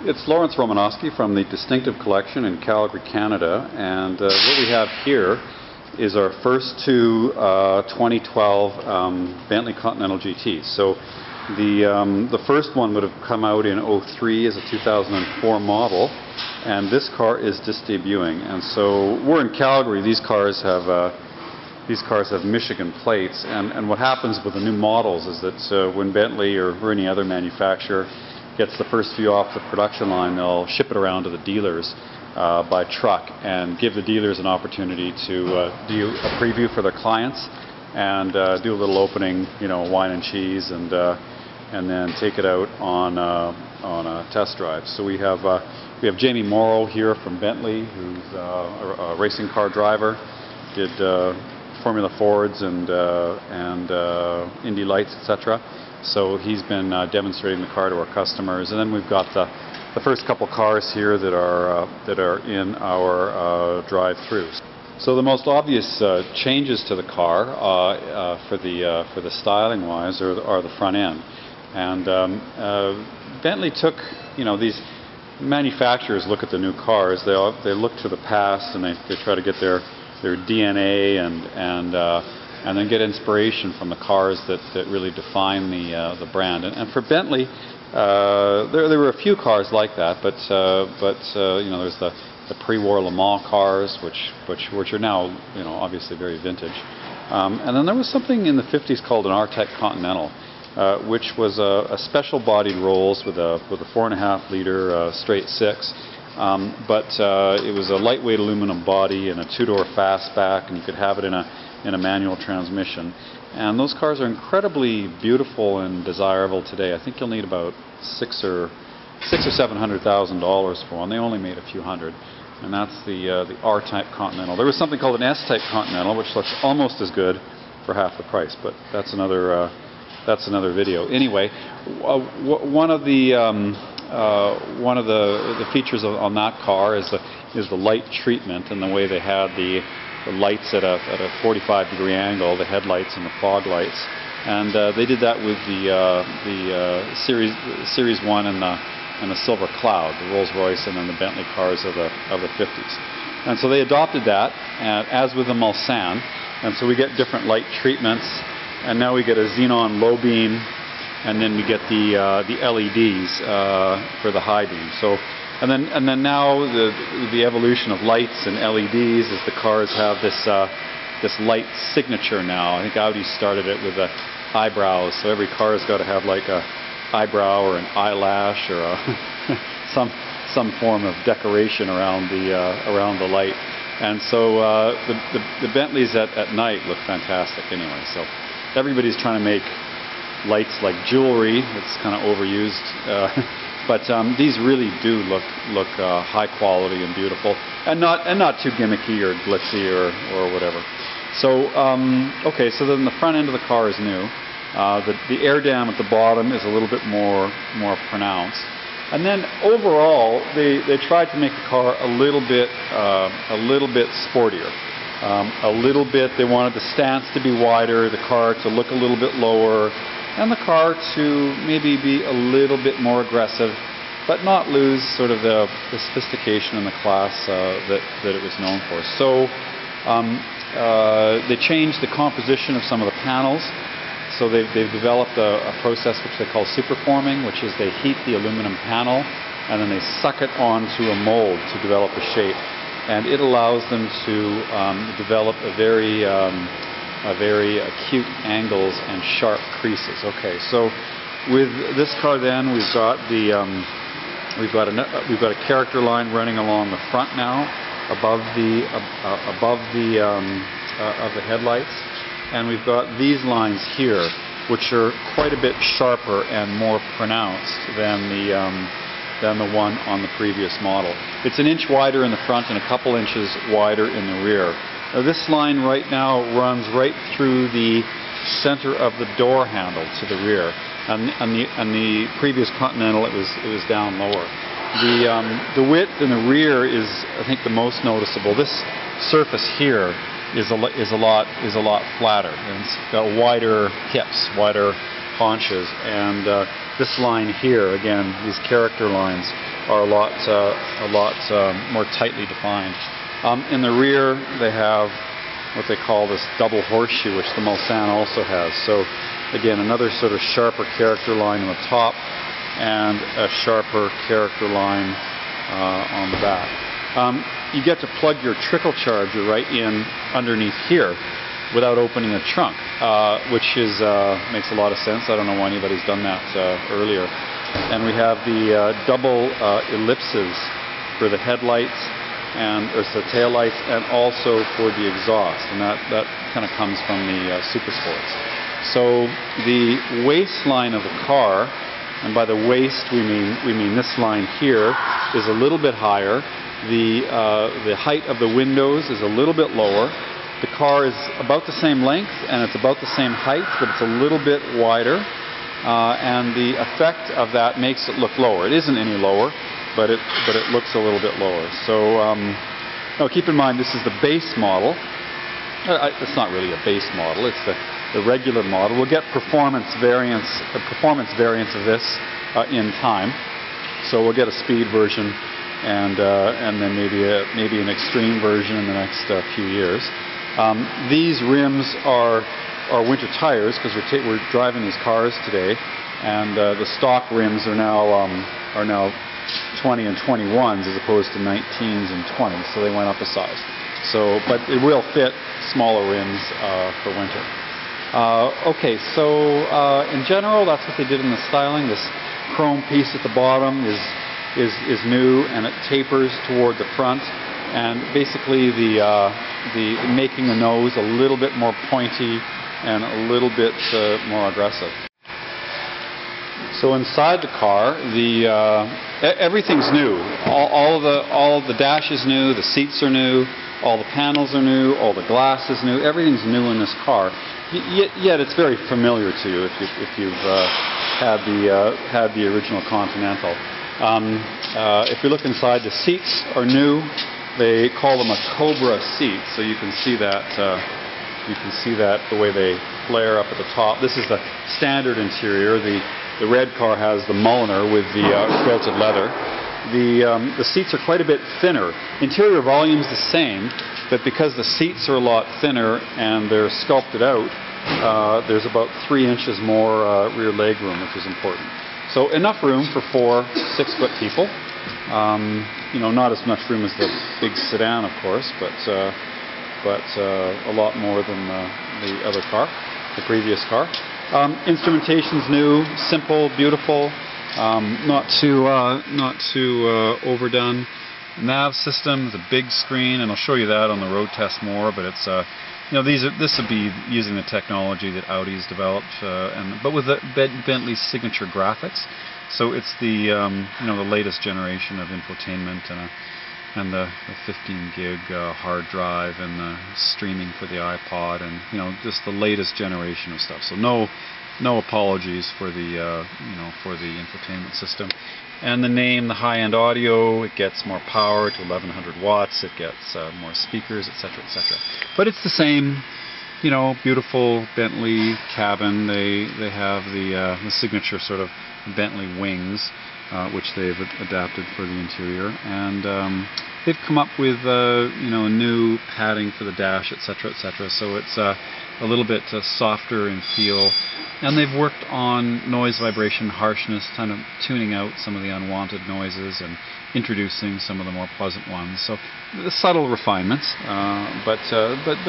It's Lawrence Romanowski from the Distinctive Collection in Calgary, Canada, and what we have here is our first two 2012 Bentley Continental GTs. So the first one would have come out in '03 as a 2004 model, and this car is just debuting. And so we're in Calgary. These cars have Michigan plates, and what happens with the new models is that when Bentley or any other manufacturer gets the first few off the production line, they'll ship it around to the dealers by truck and give the dealers an opportunity to do a preview for their clients and do a little opening, wine and cheese, and then take it out on a test drive. So we have Jamie Morrow here from Bentley, who's a racing car driver, did Formula Fords and Indy Lights, etc. So he's been demonstrating the car to our customers, and then we've got the first couple cars here that are in our drive-throughs. So the most obvious changes to the car for the styling wise are the front end, and Bentley took, these manufacturers look at the new cars, they look to the past and they try to get their DNA and then get inspiration from the cars that really define the brand. And for Bentley, there were a few cars like that, but there's the pre-war Le Mans cars, which are now obviously very vintage. And then there was something in the 50s called an R-Type Continental, which was a special bodied Rolls with a 4.5 liter straight six. But it was a lightweight aluminum body and a two-door fastback, and you could have it in a manual transmission. And those cars are incredibly beautiful and desirable today. I think you'll need about $600,000 or $700,000 for one. They only made a few hundred, and that's the R-Type Continental. There was something called an S-Type Continental, which looks almost as good for half the price, but that's another video. Anyway, one of the features on that car is the light treatment, and the way they had the lights at a 45-degree angle, the headlights and the fog lights, and they did that with the Series 1 and the Silver Cloud, the Rolls-Royce and then the Bentley cars of the 50s. And so they adopted that, as with the Mulsanne, and so we get different light treatments, and now we get a xenon low beam, and then we get the LEDs for the high beam. So, and then now the evolution of lights and LEDs is the cars have this light signature now. I think Audi started it with the eyebrows, so every car has got to have like a eyebrow or an eyelash or some form of decoration around the light. And so the Bentleys at night look fantastic anyway. So everybody's trying to make lights like jewelry. It's kind of overused, but these really do look high quality and beautiful, and not too gimmicky or glitzy or whatever. So okay, so then the front end of the car is new. The air dam at the bottom is a little bit more pronounced, and then overall they tried to make the car a little bit sportier. A little bit, they wanted the stance to be wider, the car to look a little bit lower, and the car to maybe be a little bit more aggressive, but not lose sort of the sophistication and the class that it was known for. So they changed the composition of some of the panels. So they've developed a process which they call superforming, which is they heat the aluminum panel and then they suck it onto a mold to develop a shape. And it allows them to develop a very acute angles and sharp creases. Okay, so with this car, then we've got a character line running along the front now, above the headlights, and we've got these lines here, which are quite a bit sharper and more pronounced than the one on the previous model. It's an inch wider in the front and a couple inches wider in the rear. Now this line right now runs right through the center of the door handle to the rear. And the previous Continental, it was down lower. The width in the rear is, I think, the most noticeable. This surface here is a lot flatter, and it's got wider hips, wider haunches, and This line here, again, these character lines are a lot more tightly defined. In the rear, they have what they call this double horseshoe, which the Mulsanne also has. So again, another sort of sharper character line on the top and a sharper character line on the back. You get to plug your trickle charger right in underneath here without opening a trunk, which makes a lot of sense. I don't know why anybody's done that earlier. And we have the double ellipses for the headlights and the tail lights, and also for the exhaust, and that kind of comes from the Super Sports. So the waistline of the car, and by the waist we mean this line here, is a little bit higher. The height of the windows is a little bit lower. The car is about the same length and it's about the same height, but it's a little bit wider. And the effect of that makes it look lower. It isn't any lower, but it looks a little bit lower. So now keep in mind, this is the base model. It's not really a base model. It's the regular model. We'll get performance variants of this in time. So we'll get a speed version and then maybe an extreme version in the next few years. These rims are winter tires because we're driving these cars today, and the stock rims are now 20 and 21s as opposed to 19s and 20s, so they went up a size. So, but it will fit smaller rims for winter. Okay, so in general, that's what they did in the styling. This chrome piece at the bottom is new, and it tapers toward the front, and basically the making the nose a little bit more pointy and a little bit more aggressive. So inside the car, everything's new. All the dash is new, the seats are new, all the panels are new, all the glass is new. Everything's new in this car. Yet it's very familiar to you if you've had the original Continental. If you look inside, the seats are new. They call them a Cobra seat, so you can see that. You can see that the way they flare up at the top. This is the standard interior. The red car has the Mulliner with the quilted leather. The seats are quite a bit thinner. Interior volume's the same, but because the seats are a lot thinner and they're sculpted out, there's about 3 inches more rear leg room, which is important. So enough room for 4 6-foot people. Not as much room as the big sedan, of course, but a lot more than the other car, the previous car. Instrumentation's new, simple, beautiful, not too overdone. Nav system, the big screen, and I'll show you that on the road test more. But it's this would be using the technology that Audi's developed, but with the Bentley's signature graphics. So it's the latest generation of infotainment and the 15 gig hard drive and the streaming for the iPod, and just the latest generation of stuff. So no apologies for the for the infotainment system. And the name, the high-end audio, it gets more power to 1100 watts. It gets more speakers, etc., etc. But it's the same, beautiful Bentley cabin. They have the signature sort of Bentley wings, which they've adapted for the interior, and they've come up with a new padding for the dash, etc., etc. So it's a little bit softer in feel, and they've worked on noise, vibration, harshness, kind of tuning out some of the unwanted noises and introducing some of the more pleasant ones. So the subtle refinements, but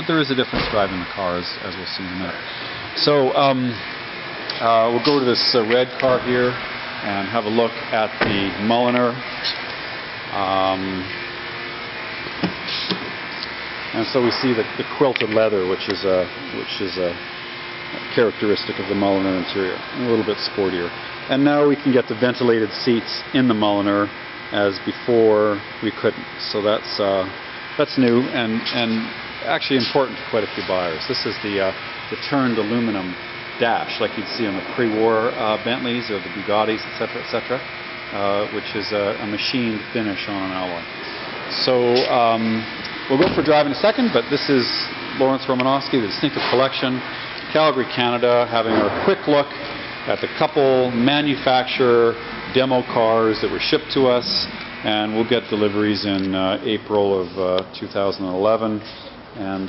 there is a difference driving the car, as we'll see in a minute. So we'll go to this red car here and have a look at the Mulliner. And so we see the quilted leather, which is a characteristic of the Mulliner interior, a little bit sportier. And now we can get the ventilated seats in the Mulliner, as before we couldn't. So that's new and actually important to quite a few buyers. This is the turned aluminum dash, like you'd see on the pre-war Bentleys or the Bugattis, etc., etc., which is a machined finish on an alloy. So we'll go for a drive in a second, but this is Lawrence Romanowski, the Distinctive Collection, Calgary, Canada, having a quick look at the couple manufacturer demo cars that were shipped to us, and we'll get deliveries in April of 2011 and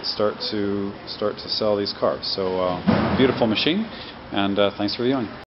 start to sell these cars. So beautiful machine, and thanks for viewing.